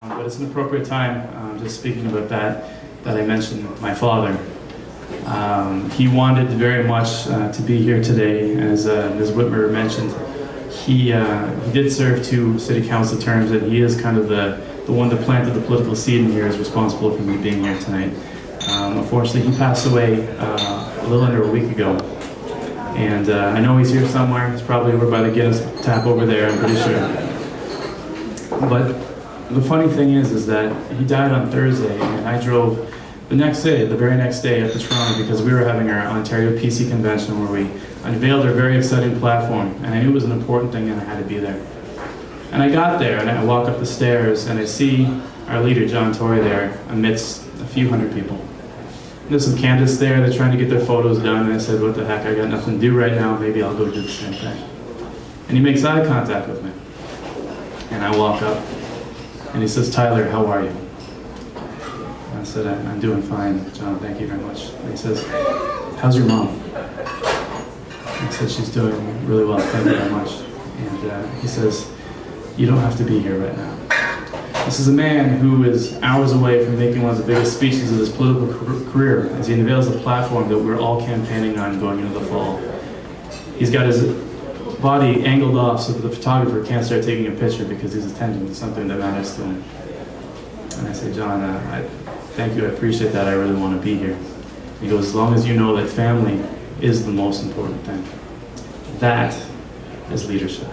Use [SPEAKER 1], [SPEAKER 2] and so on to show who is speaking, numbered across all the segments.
[SPEAKER 1] But it's an appropriate time, just speaking about that I mentioned my father. He wanted very much to be here today. As Ms. Whitmer mentioned, he did serve 2 city council terms, and he is kind of the one that planted the political seed in here, is responsible for me being here tonight. Unfortunately, he passed away a little under a week ago. And I know he's here somewhere. He's probably over by the Guinness tap over there, I'm pretty sure. But the funny thing is that he died on Thursday, and I drove the next day, the very next day, up to Toronto because we were having our Ontario PC convention where we unveiled our very exciting platform, and I knew it was an important thing and I had to be there. And I got there, and I walk up the stairs, and I see our leader, John Tory, there amidst a few hundred people. There's some candidates there, they're trying to get their photos done, and I said, what the heck, I got nothing to do right now, maybe I'll go do the same thing. And he makes eye contact with me. And I walk up, and he says, Tyler, how are you? And I said, I'm doing fine, John, thank you very much. And he says, how's your mom? And I said, she's doing really well, thank you very much. And he says, you don't have to be here right now. This is a man who is hours away from making one of the biggest speeches of his political career as he unveils the platform that we're all campaigning on going into the fall. He's got his body angled off so that the photographer can't start taking a picture because he's attending to something that matters to him. And I say, John, thank you, I appreciate that, I really want to be here. He goes, as long as you know that family is the most important thing. That is leadership.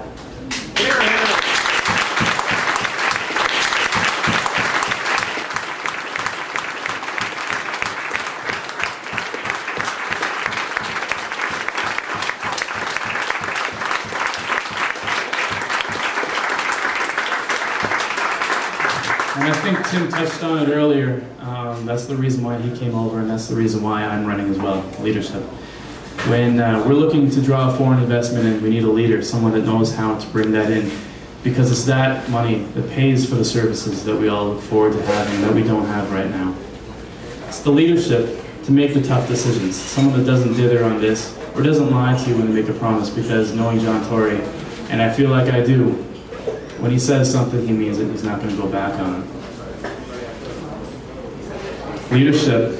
[SPEAKER 1] And I think Tim touched on it earlier. That's the reason why he came over, and that's the reason why I'm running as well, leadership. When we're looking to draw foreign investment in, we need a leader, someone that knows how to bring that in, because it's that money that pays for the services that we all look forward to having that we don't have right now. It's the leadership to make the tough decisions, someone that doesn't dither on this or doesn't lie to you when they make a promise, because knowing John Tory, and I feel like I do, when he says something, he means it. He's not going to go back on it. Leadership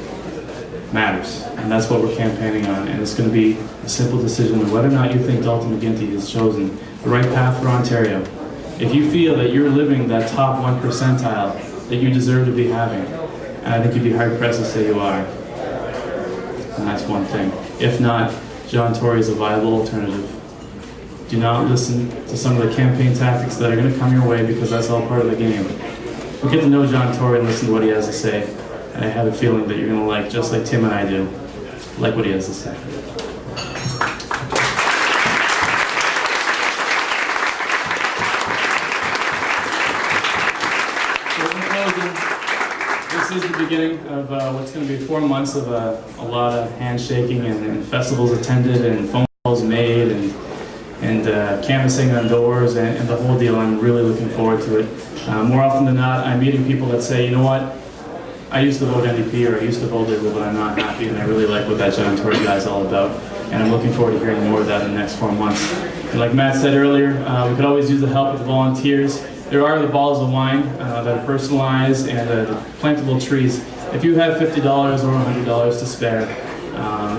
[SPEAKER 1] matters, and that's what we're campaigning on. And it's going to be a simple decision of whether or not you think Dalton McGuinty has chosen the right path for Ontario. If you feel that you're living that top 1 percentile that you deserve to be having, and I think you'd be hard-pressed to say you are, and that's one thing. If not, John Tory is a viable alternative. Do not listen to some of the campaign tactics that are going to come your way, because that's all part of the game. But get to know John Tory and listen to what he has to say. And I have a feeling that you're going to like, just like Tim and I do, like what he has to say. So in closing, this is the beginning of what's going to be 4 months of a lot of handshaking and festivals attended and phone calls made and canvassing on doors and the whole deal. I'm really looking forward to it. More often than not, I'm meeting people that say, you know what, I used to vote NDP or I used to vote Liberal, but I'm not happy, and I really like what that John Tory guy is all about. And I'm looking forward to hearing more of that in the next 4 months. And like Matt said earlier, we could always use the help of the volunteers. There are the bottles of wine that are personalized and the plantable trees. If you have $50 or $100 to spare,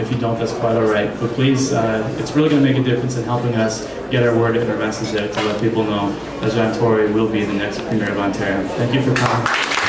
[SPEAKER 1] if you don't, that's quite all right. But please, it's really going to make a difference in helping us get our word and our message out to let people know that John Tory will be the next Premier of Ontario. Thank you for coming.